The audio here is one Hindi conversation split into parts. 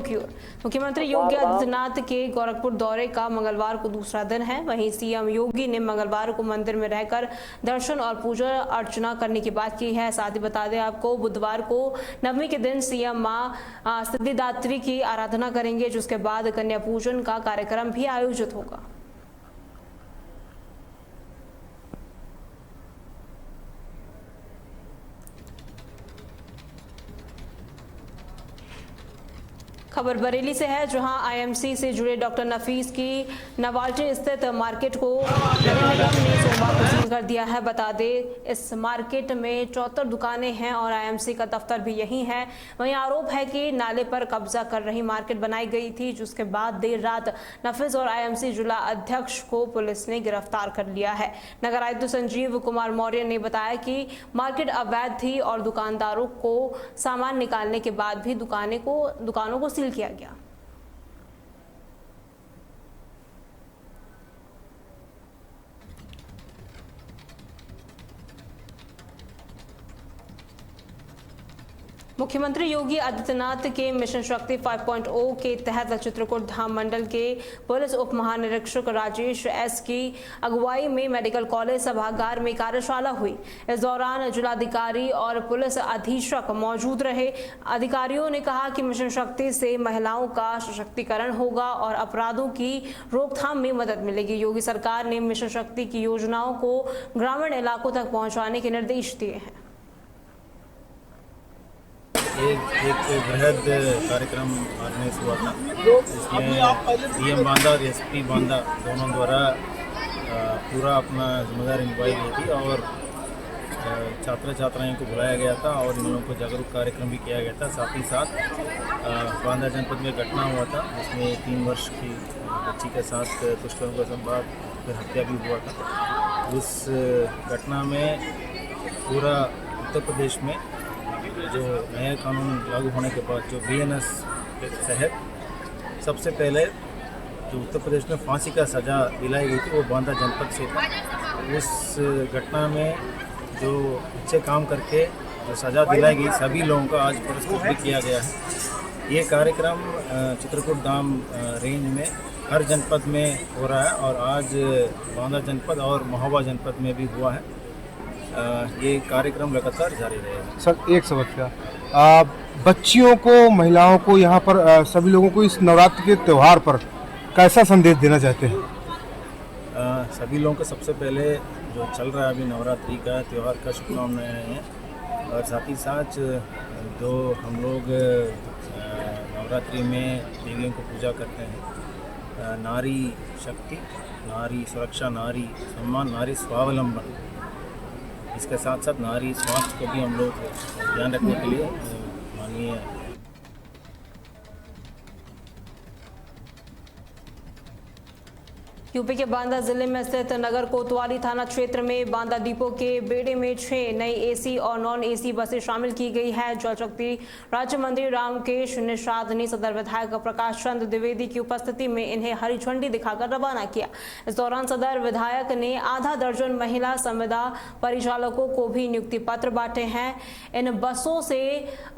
की ओर मुख्यमंत्री योगी आदित्यनाथ के गोरखपुर दौरे का मंगलवार को दूसरा दिन है। वहीं सीएम योगी ने मंगलवार को मंदिर में रहकर दर्शन और पूजा अर्चना करने की बात की है। साथ ही बता दें आपको, बुधवार को नवमी के दिन सीएम मां सिद्धिदात्री की आराधना करेंगे, जिसके बाद कन्या पूजन का कार्यक्रम भी आयोजित होगा। खबर बरेली से है, जहां आईएमसी से जुड़े डॉक्टर नफीस की नवाल्टी स्थित मार्केट को नगर निगम ने सोमवार को सील कर दिया है। बता दें, इस मार्केट में 74 दुकानें हैं और आईएमसी का दफ्तर भी यही है। वहीं आरोप है कि नाले पर कब्जा कर रही मार्केट बनाई गई थी, जिसके बाद देर रात नफीस और आईएमसी जिला अध्यक्ष को पुलिस ने गिरफ्तार कर लिया है। नगर आयुक्त संजीव कुमार मौर्य ने बताया कि मार्केट अवैध थी और दुकानदारों को सामान निकालने के बाद भी दुकानों को सील किया गया। मुख्यमंत्री योगी आदित्यनाथ के मिशन शक्ति 5.0 के तहत चित्रकूट धाम मंडल के पुलिस उप महानिरीक्षक राजेश एस की अगुवाई में मेडिकल कॉलेज सभागार में कार्यशाला हुई। इस दौरान जिलाधिकारी और पुलिस अधीक्षक मौजूद रहे। अधिकारियों ने कहा कि मिशन शक्ति से महिलाओं का सशक्तिकरण होगा और अपराधों की रोकथाम में मदद मिलेगी। योगी सरकार ने मिशन शक्ति की योजनाओं को ग्रामीण इलाकों तक पहुंचाने के निर्देश दिए हैं। एक बृहद कार्यक्रम ऑर्गेनाइज हुआ था, जिसमें डीएम बांदा और एसपी बांदा दोनों द्वारा पूरा अपना जिम्मेदारी निभाई गई थी और छात्र छात्राओं को बुलाया गया था और इन लोगों को जागरूक कार्यक्रम भी किया गया था। साथ ही साथ बांदा जनपद में घटना हुआ था, जिसमें 3 वर्ष की बच्ची के साथ दुष्कर्म का संवाद फिर हत्या भी हुआ था। उस घटना में पूरा उत्तर प्रदेश में जो नया कानून लागू होने के बाद जो बीएनएस के तहत सबसे पहले जो उत्तर प्रदेश में फांसी का सज़ा दिलाई गई थी, वो बांदा जनपद से था। उस घटना में जो अच्छे काम करके जो सज़ा दिलाई गई सभी लोगों का आज पुरस्कृत भी किया गया है। ये कार्यक्रम चित्रकूट धाम रेंज में हर जनपद में हो रहा है और आज बांदा जनपद और महोबा जनपद में भी हुआ है। ये कार्यक्रम लगातार जारी रहेगा। सर, एक समस्या, बच्चियों को, महिलाओं को, यहाँ पर सभी लोगों को इस नवरात्रि के त्यौहार पर कैसा संदेश देना चाहते हैं? सभी लोगों को सबसे पहले जो चल रहा है अभी नवरात्रि का त्यौहार का शुभकामनाएं हैं और साथ ही साथ जो हम लोग नवरात्रि में देवियों को पूजा करते हैं, नारी शक्ति, नारी सुरक्षा, नारी सम्मान, नारी स्वावलंबन, इसके साथ साथ नारी स्वास्थ्य को भी हम लोग ध्यान रखने के लिए माननीय यूपी के बांदा जिले में स्थित नगर कोतवाली थाना क्षेत्र में बांदा डिपो के बेड़े में 6 नई एसी और नॉन एसी बसें शामिल की गई है। जल शक्ति राज्य मंत्री रामकेश निषाद ने सदर विधायक प्रकाश चंद्र द्विवेदी की उपस्थिति में इन्हें हरी झंडी दिखाकर रवाना किया। इस दौरान सदर विधायक ने आधा दर्जन महिला संविदा परिचालकों को भी नियुक्ति पत्र बांटे हैं। इन बसों से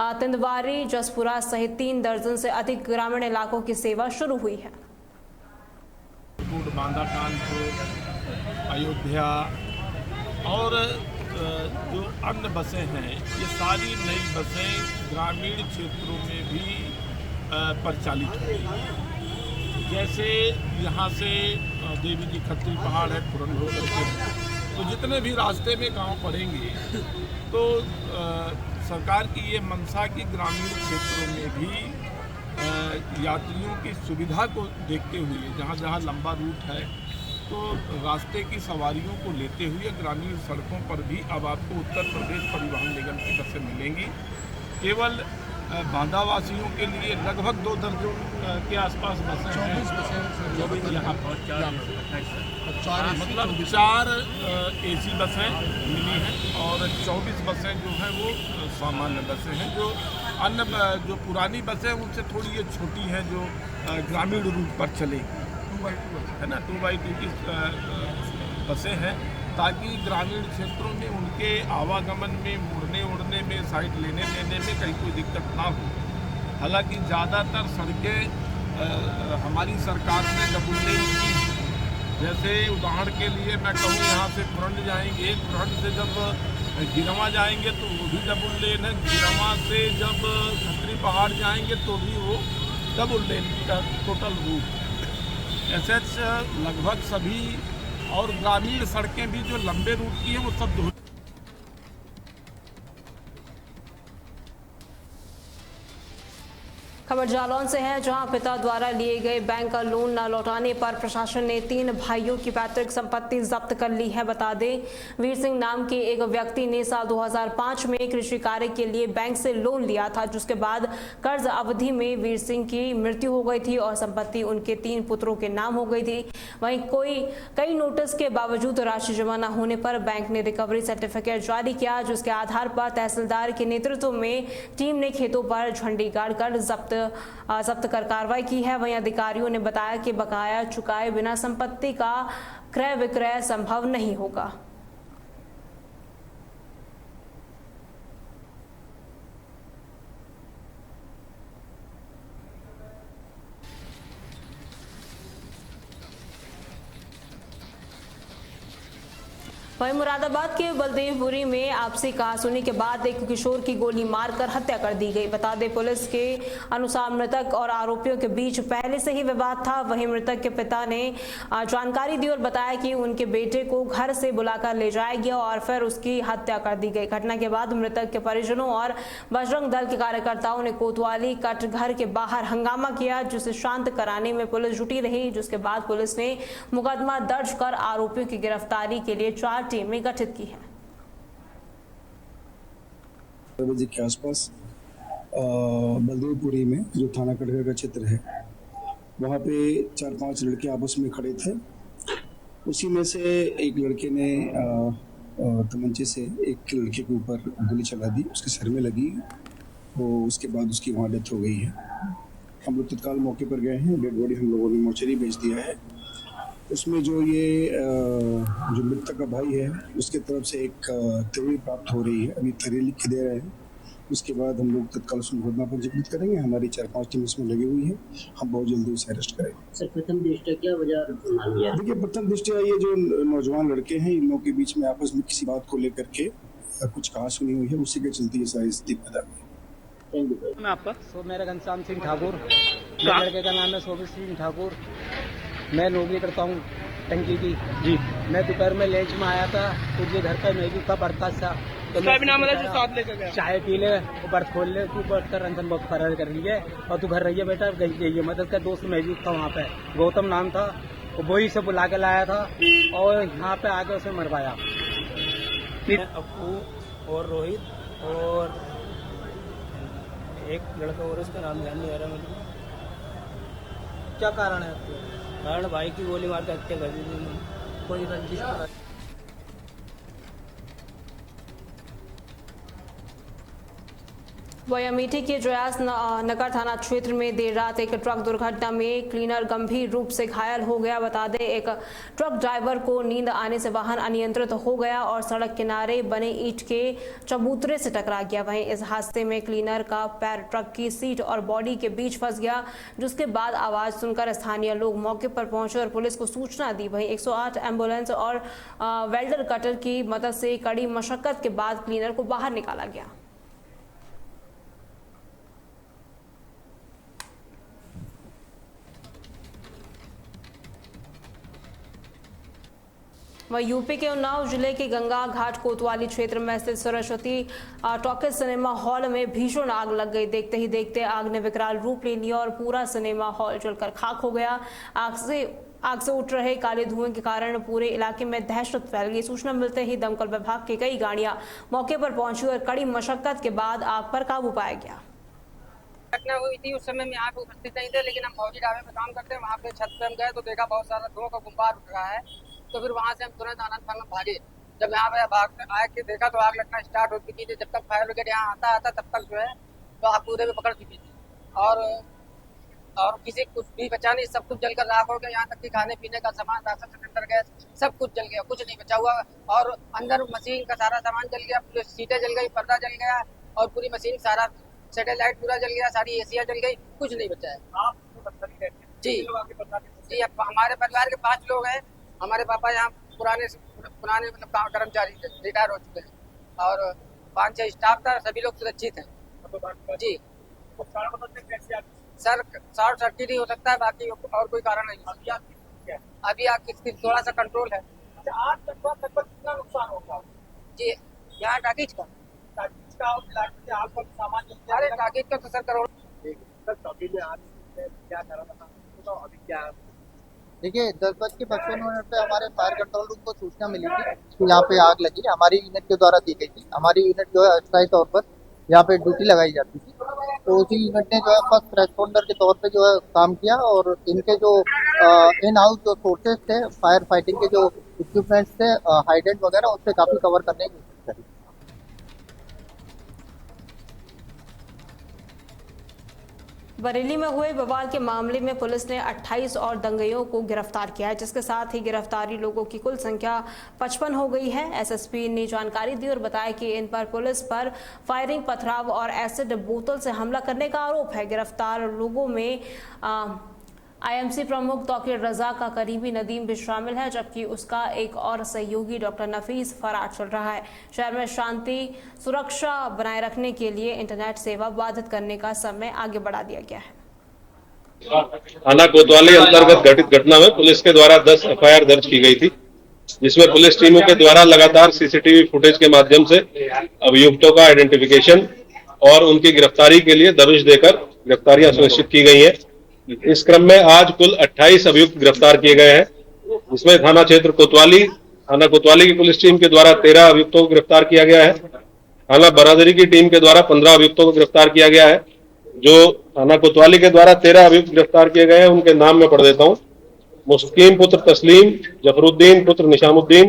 तिंदवारी, जसपुरा सहित 3 दर्जन से अधिक ग्रामीण इलाकों की सेवा शुरू हुई है। बांदा कानपुर, अयोध्या और जो अन्य बसें हैं, ये सारी नई बसें ग्रामीण क्षेत्रों में भी परिचालित होंगी। जैसे यहाँ से देवी जी खत्री पहाड़ है, पुरन होकर के, तो जितने भी रास्ते में गांव पड़ेंगे तो सरकार की ये मंशा की ग्रामीण क्षेत्रों में भी यात्रियों की सुविधा को देखते हुए जहाँ जहाँ लंबा रूट है तो रास्ते की सवारियों को लेते हुए ग्रामीण सड़कों पर भी अब आपको उत्तर प्रदेश परिवहन निगम की बसें मिलेंगी। केवल बांदावासियों के लिए लगभग 2 दर्जन के आसपास बसें हैं जो भी यहाँ मतलब 4 एसी बसें मिली हैं और 24 बसें जो हैं वो सामान्य बसें हैं। जो अन्य जो पुरानी बसें उनसे थोड़ी ये छोटी हैं, जो ग्रामीण रूट पर चलेगी, है ना, 2x2 की बसें हैं, ताकि ग्रामीण क्षेत्रों में उनके आवागमन में, मुड़ने उड़ने में, साइड लेने देने में कहीं कोई दिक्कत ना हो। हालांकि ज़्यादातर सड़कें हमारी सरकार ने डबल लेन की। जैसे उदाहरण के लिए मैं कहूँ, यहाँ से फ्रंट जाएंगे, एक फ्रंट से जब गिरवा जाएंगे तो वो भी डबल लेन है, गिरवा से जब खतरी पहाड़ जाएंगे तो भी वो डबल लेन का टोटल रूट। ऐसे लगभग सभी और ग्रामीण सड़कें भी जो लंबे रूट की हैं वो सब खबर जालौन से है, जहां पिता द्वारा लिए गए बैंक का लोन न लौटाने पर प्रशासन ने 3 भाइयों की पैतृक संपत्ति जब्त कर ली है। बता दें, वीर सिंह नाम के एक व्यक्ति ने साल 2005 में कृषि कार्य के लिए बैंक से लोन लिया था, जिसके बाद कर्ज अवधि में वीर सिंह की मृत्यु हो गई थी और संपत्ति उनके 3 पुत्रों के नाम हो गई थी। वहीं कई नोटिस के बावजूद राशि जमा न होने पर बैंक ने रिकवरी सर्टिफिकेट जारी किया, जिसके आधार पर तहसीलदार के नेतृत्व में टीम ने खेतों पर झंडी गाड़कर जब्त कर कार्रवाई की है। वहीं अधिकारियों ने बताया कि बकाया चुकाए बिना संपत्ति का क्रय विक्रय संभव नहीं होगा। वहीं मुरादाबाद के बलदेवपुरी में आपसी कहासुनी के बाद एक किशोर की गोली मारकर हत्या कर दी गई। बता दें, पुलिस के अनुसार मृतक और आरोपियों के बीच पहले से ही विवाद था। वहीं मृतक के पिता ने जानकारी दी और बताया कि उनके बेटे को घर से बुलाकर ले जाया गया और फिर उसकी हत्या कर दी गई। घटना के बाद मृतक के परिजनों और बजरंग दल के कार्यकर्ताओं ने कोतवाली कट घर के बाहर हंगामा किया, जिसे शांत कराने में पुलिस जुटी रही, जिसके बाद पुलिस ने मुकदमा दर्ज कर आरोपियों की गिरफ्तारी के लिए 4 टीमें गठित की है। बजे के आसपास बलदेवपुरी में, जो थाना कटघर का क्षेत्र है, वहाँ पे 4-5 लड़के आपस में खड़े थे। उसी में से एक लड़के ने तमंचे से एक लड़के के ऊपर गोली चला दी, उसके सर में लगी, वो उसके बाद उसकी वहाँ डेथ हो गई है। हम लोग तत्काल मौके पर गए हैं, डेड बॉडी हम लोगों ने मोर्चरी भेज दिया है। उसमें जो जो मृतक का भाई है, उसके तरफ से एक तहरीर प्राप्त हो रही है, अभी तहरीर लिख के दे रहे हैं। उसके बाद हम लोग तत्काल उस मुकदमा पंजीकृत करेंगे। हमारी 4-5 टीम इसमें लगी हुई है, हम बहुत जल्दी उसे अरेस्ट करेंगे। सर, प्रथम दृष्टया क्या वजह मालूम है? देखिए, प्रथम दृष्टया ये जो नौजवान लड़के हैं, इन लोगों के बीच में आपस में किसी बात को लेकर के कुछ कहासुनी हुई है, उसी के चलते ये सारी स्थिति पैदा हुई। मैं आपका मेरा घनश्याम सिंह ठाकुर, लड़के का नाम है शोभित सिंह ठाकुर। मैं नौकरी करता हूँ टंकी की जी। मैं दोपहर में लंच में आया था, कुछ घर पे मैगी का बर्तन था, तो मैं चाय पी ले, बर्त खोल ले, तू बर्तन रंजन बहुत फरार कर रही है और तू घर रही है बेटा, गई मदद का दोस्त मैगी था वहाँ पे, गौतम नाम था, वही से बुला के लाया था और यहाँ पे आके उसे मरवाया। अपू और रोहित और एक लड़का और, उसका नाम ध्यान नहीं आ रहा मुझे। क्या कारण है आपको? कारण भाई की गोली मार के हत्या कर दी थी। कोई रंजिश? वहीं अमेठी के जयास नगर थाना क्षेत्र में देर रात एक ट्रक दुर्घटना में क्लीनर गंभीर रूप से घायल हो गया। बता दें, एक ट्रक ड्राइवर को नींद आने से वाहन अनियंत्रित हो गया और सड़क किनारे बने ईंट के चबूतरे से टकरा गया। वहीं इस हादसे में क्लीनर का पैर ट्रक की सीट और बॉडी के बीच फंस गया, जिसके बाद आवाज सुनकर स्थानीय लोग मौके पर पहुंचे और पुलिस को सूचना दी। वहीं 108 एम्बुलेंस और वेल्डर कटर की मदद से कड़ी मशक्कत के बाद क्लीनर को बाहर निकाला गया। वहीं यूपी के उन्नाव जिले के गंगा घाट कोतवाली क्षेत्र में स्थित सरस्वती टॉकीज सिनेमा हॉल में भीषण आग लग गई। देखते ही देखते आग ने विकराल रूप ले लिया और पूरा सिनेमा हॉल जलकर खाक हो गया। आग से उठ रहे काले धुएं के कारण पूरे इलाके में दहशत फैल गई। सूचना मिलते ही दमकल विभाग की कई गाड़ियां मौके पर पहुंची और कड़ी मशक्कत के बाद आग पर काबू पाया गया। घटना हुई थी उस समय में यहाँ पे उपस्थित नहीं थे, लेकिन हम फौजी ढाबे पे काम करते हैं, वहाँ पे छत पे हम गए तो देखा बहुत सारा धुआं का गुब्बार उठ रहा है। तो फिर वहाँ से हम तुरंत आनंद फंगम भागे। जब यहाँ पे भाग आए के देखा तो आग लगना स्टार्ट हो चुकी थी। जब तक फायर ब्रिगेड यहाँ आता तब तक जो है तो आग पूरे में पकड़ चुकी थी और किसी कुछ भी बचा नहीं, सब कुछ जलकर राख हो गया। यहाँ तक कि खाने पीने का सामान, राशन सिलेंडर, गैस सब कुछ जल गया, कुछ नहीं बचा हुआ। और अंदर मशीन का सारा सामान जल गया, पूरी सीटें जल गई, पर्दा जल गया और पूरी मशीन सारा सैटेलाइट पूरा जल गया, सारी एसिया जल गई, कुछ नहीं बचा है। जी जी, अब हमारे परिवार के 5 लोग हैं। हमारे पापा यहाँ पुराने मतलब कर्मचारी थे, रिटायर हो चुके हैं, और 5-6 स्टाफ था, सभी लोग सुरक्षित हैं। जी सर, शॉर्ट सर्किट ही हो सकता है, बाकी और कोई कारण नहीं। अभी आग की थोड़ा सा कंट्रोल है। आज लगभग कितना नुकसान होगा? जी यहाँ टाकीज का अरे टाकीज का तो सर करोड़। देखिए 10:55 पे हमारे फायर कंट्रोल रूम को सूचना मिली थी कि यहाँ पे आग लगी। हमारी यूनिट के द्वारा दी गई थी। हमारी यूनिट जो है अस्थायी तौर पर यहाँ पे ड्यूटी लगाई जाती थी, तो उसी यूनिट ने जो है फर्स्ट रेस्पॉन्डर के तौर पे जो है काम किया, और इनके जो इन हाउस जो सोर्सेज थे, फायर फाइटिंग के जो इक्विपमेंट्स थे, हाइडेंट वगैरह, उससे काफ़ी कवर करने की कोशिश करी। बरेली में हुए बवाल के मामले में पुलिस ने 28 और दंगइयों को गिरफ्तार किया है, जिसके साथ ही गिरफ्तारी लोगों की कुल संख्या 55 हो गई है। एसएसपी ने जानकारी दी और बताया कि इन पर पुलिस पर फायरिंग, पथराव और एसिड बोतल से हमला करने का आरोप है। गिरफ्तार लोगों में आईएमसी प्रमुख तौकीर रजा का करीबी नदीम भी शामिल है, जबकि उसका एक और सहयोगी डॉक्टर नफीस फरार चल रहा है। शहर में शांति सुरक्षा बनाए रखने के लिए इंटरनेट सेवा बाधित करने का समय आगे बढ़ा दिया गया है। थाना कोतवाली अंतर्गत घटित घटना में पुलिस के द्वारा 10 एफआईआर दर्ज की गई थी, जिसमें पुलिस टीमों के द्वारा लगातार सीसीटीवी फुटेज के माध्यम से अभियुक्तों का आइडेंटिफिकेशन और उनकी गिरफ्तारी के लिए दबिश देकर गिरफ्तारियां सुनिश्चित की गई हैं। इस क्रम में आज कुल 28 अभियुक्त गिरफ्तार किए गए हैं, जिसमें थाना कोतवाली की पुलिस टीम के द्वारा 13 अभियुक्तों को गिरफ्तार किया गया है। थाना बरादरी की टीम के द्वारा 15 अभियुक्तों को गिरफ्तार किया गया है। जो थाना कोतवाली के द्वारा 13 अभियुक्त गिरफ्तार किए गए हैं, उनके नाम मैं पढ़ देता हूं। मुस्तकीम पुत्र तस्लीम, जफरुद्दीन पुत्र निशामुद्दीन,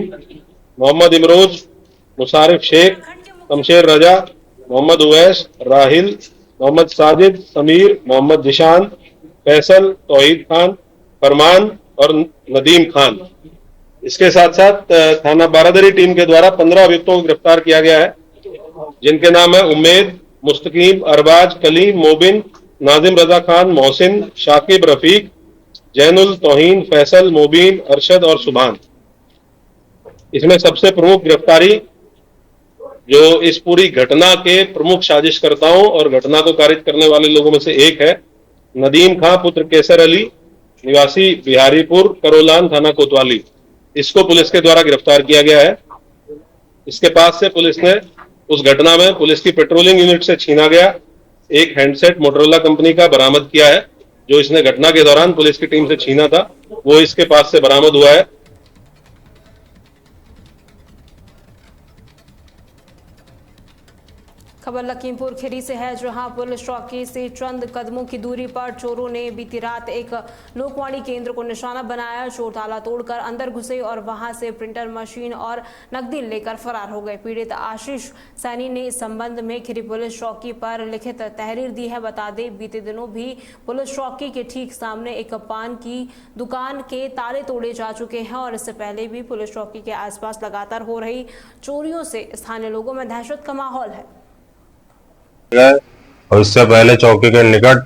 मोहम्मद इमरोज, मुसारिफ शेख, शमशेर रजा, मोहम्मद उवैस, राहिल, मोहम्मद साजिद, समीर, मोहम्मद जिशान, फैसल, तौहीद खान, फरमान और नदीम खान। इसके साथ साथ थाना बारादरी टीम के द्वारा 15 अभियुक्तों को गिरफ्तार किया गया है, जिनके नाम है उम्मेद, मुस्तकीम, अरबाज, कलीम, मोबिन, नाजिम रजा खान, मोहसिन, शाकिब, रफीक, जैनुल, तौहीन, फैसल, मोबिन, अरशद और सुभान। इसमें सबसे प्रमुख गिरफ्तारी जो इस पूरी घटना के प्रमुख साजिशकर्ताओं और घटना को कारित करने वाले लोगों में से एक है नदीम खां पुत्र केसर अली, निवासी बिहारीपुर, करोलान, थाना कोतवाली। इसको पुलिस के द्वारा गिरफ्तार किया गया है। इसके पास से पुलिस ने उस घटना में पुलिस की पेट्रोलिंग यूनिट से छीना गया एक हैंडसेट मोटरोला कंपनी का बरामद किया है, जो इसने घटना के दौरान पुलिस की टीम से छीना था, वो इसके पास से बरामद हुआ है। खबर लखीमपुर खीरी से है, जहां पुलिस चौकी से चंद कदमों की दूरी पर चोरों ने बीती रात एक लोकवाणी केंद्र को निशाना बनाया। चोर ताला तोड़कर अंदर घुसे और वहां से प्रिंटर मशीन और नकदी लेकर फरार हो गए। पीड़ित आशीष सैनी ने इस संबंध में खीरी पुलिस चौकी पर लिखित तहरीर दी है। बता दें, बीते दिनों भी पुलिस चौकी के ठीक सामने एक पान की दुकान के ताले तोड़े जा चुके हैं और इससे पहले भी पुलिस चौकी के आसपास लगातार हो रही चोरियों से स्थानीय लोगों में दहशत का माहौल है। और इससे पहले चौकी के निकट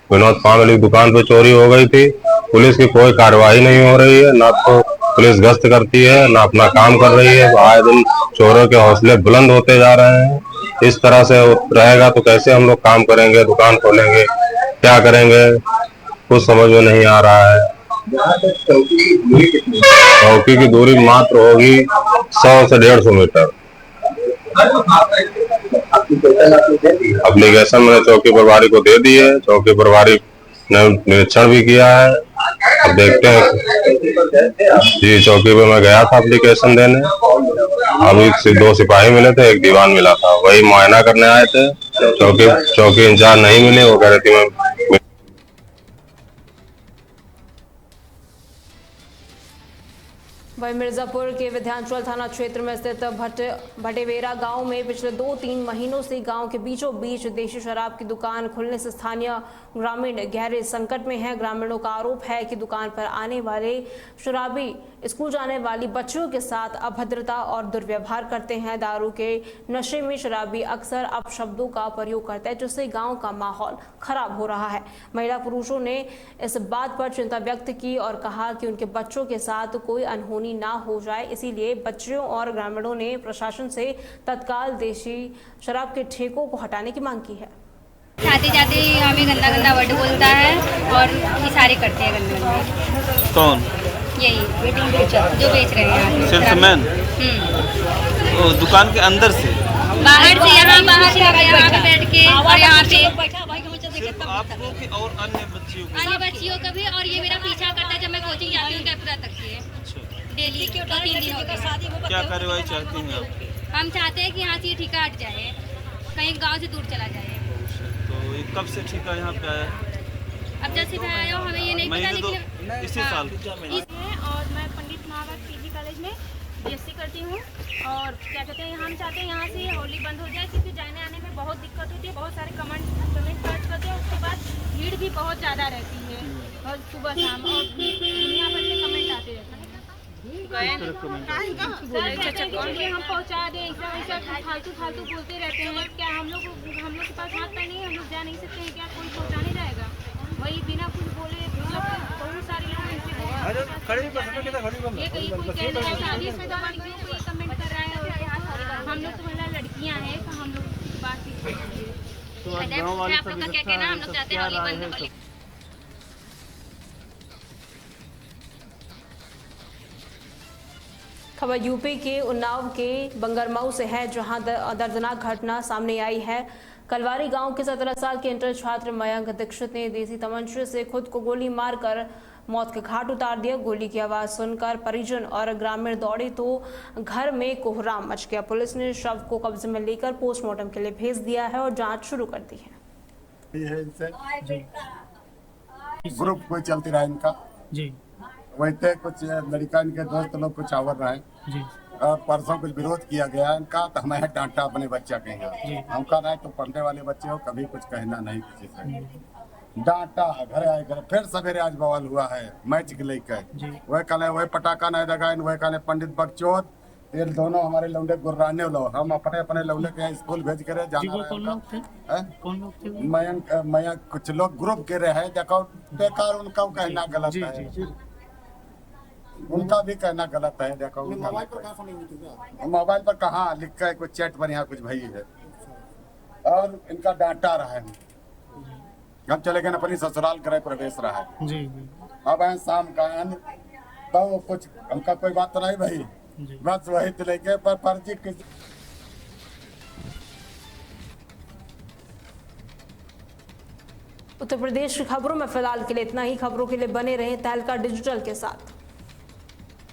विनोद पान वाली दुकान पे चोरी हो गई थी। पुलिस की कोई कार्रवाई नहीं हो रही है, ना तो पुलिस गश्त करती है, ना अपना काम कर रही है। आए दिन चोरों के हौसले बुलंद होते जा रहे हैं। इस तरह से रहेगा तो कैसे हम लोग काम करेंगे, दुकान खोलेंगे, क्या करेंगे, कुछ समझ में नहीं आ रहा है। चौकी की दूरी मात्र होगी 100 से 150 मीटर। एप्लीकेशन मैंने चौकी प्रभारी को दे दी है, चौकी प्रभारी ने निरीक्षण भी किया है। अब देखते हैं। जी चौकी पे मैं गया था एप्लीकेशन देने, अभी 2 सिपाही मिले थे, एक दीवान मिला था, वही मुआयना करने आए थे। चौकी इंचार्ज नहीं मिले, वो कह रहे थे मैं। वहीं मिर्जापुर के विध्यांचल थाना क्षेत्र में स्थित भटेवेरा गांव में पिछले 2-3 महीनों से गांव के बीचों बीच देशी शराब की दुकान खुलने से स्थानीय ग्रामीण गहरे संकट में हैं। ग्रामीणों का आरोप है कि दुकान पर आने वाले शराबी स्कूल जाने वाली बच्चियों के साथ अभद्रता और दुर्व्यवहार करते हैं। दारू के नशे में शराबी अक्सर अपशब्दों का प्रयोग करता है, जिससे गाँव का माहौल खराब हो रहा है। महिला पुरुषों ने इस बात पर चिंता व्यक्त की और कहा कि उनके बच्चों के साथ कोई अनहोनी ना हो जाए, इसीलिए बच्चियों और ग्रामीणों ने प्रशासन से तत्काल देशी शराब के ठेकों को हटाने की मांग की है। आते जाते हमें गंदा गंदा वर्ड बोलता है और इशारे करते हैं गंदे गंदे। कौन? यही जो बेच रहे हैं सेल्समैन। दुकान के अंदर से बाहर से यहाँ पे बैठ के और यहाँ पे सिर्फ आपको कि और अन्य बच्चियों का भी। और ये मेरा पीछा करता है जब मैं कोचिंग जाती हूँ कैपुरा तक से डेली 2-3 दिन हो गए। क्या कार्रवाई चाहती हैं आप? हम चाहते हैं कि यहाँ से ये ठेका हट जाए, कहीं गांव से दूर चला जाए। तो ये कब से ठेका यहाँ पे आया? अब जैसे मैं आया हूँ हमें ये नहीं पता, लेकिन इसी साल। और मैं पंडित महाराज पीजी कॉलेज में बीएससी करती हूँ। और क्या कहते हैं, हम चाहते हैं यहाँ से होली बंद हो जाए, क्योंकि जाने आने में बहुत दिक्कत होती है। बहुत सारे कमेंट सर्च करते हैं, उसके बाद भीड़ भी बहुत ज़्यादा रहती है और सुबह शाम और दुनिया भर के कमेंट आते रहते हैं। हम पहुँचा दें, ऐसा फालतू बोलते रहते हैं। क्या हम लोग के पास हाथ पैर नहीं है, हम लोग जा नहीं सकते हैं क्या? कोई पहुँचाने जाएगा? वही बिना कुछ बोले बहुत सारे लोग कमेंट कर रहा है। हम लोग तो मतलब लड़कियां हैं, तो हम लोग बात आप लोग का क्या कहना? हम लोग चाहते हैं होली बंद हो। खबर यूपी के उन्नाव के बंगरमऊ से है, जहां दर्दनाक घटना सामने आई है। कलवारी गांव के 17 साल के इंटर छात्र मयंक दीक्षित ने देसी तमंचे से खुद को गोली मारकर मौत के घाट उतार दिया। गोली की आवाज सुनकर परिजन और ग्रामीण दौड़े तो घर में कोहराम मच गया। पुलिस ने शव को कब्जे में लेकर पोस्टमार्टम के लिए भेज दिया है और जांच शुरू कर दी है। ग्रुप कोई चलती रहा इनका जी, वैसे कुछ लड़का इनके दोस्त लोग कुछ आवर रहे जी, और परसों कुछ विरोध किया गया इनका, तो हमें डांटा अपने बच्चा के यहाँ। हम कहा रहे तो पढ़ने वाले बच्चे हो, कभी कुछ कहना नहीं किसी से। डांटा घर आए घर, फिर सवेरे आज बवाल हुआ है मैच के लेकर। वह कल वह पटाखा नहीं लगा, वह कल पंडित बकचोद, ये दोनों हमारे लौंडे गुर्राने लोग। हम अपने अपने लौंडे के स्कूल भेज कर जाना। मैं कुछ लोग ग्रुप के रहे, देखो बेकार उनका कहना गलत है, उनका भी कहना गलत है। देखो मोबाइल पर कहाँ लिखा है, कुछ चैट पर यहाँ कुछ भाई है, और इनका डांटा रहा है। हम चले गए अपनी ससुराल करे प्रवेश रहा है जी। अब है शाम का तो कुछ हमका कोई बात तो नहीं भाई, बस वही तो लेके पर फर्जी किसी। उत्तर प्रदेश की खबरों में फिलहाल के लिए इतना ही। खबरों के लिए बने रहें तहलका डिजिटल के साथ।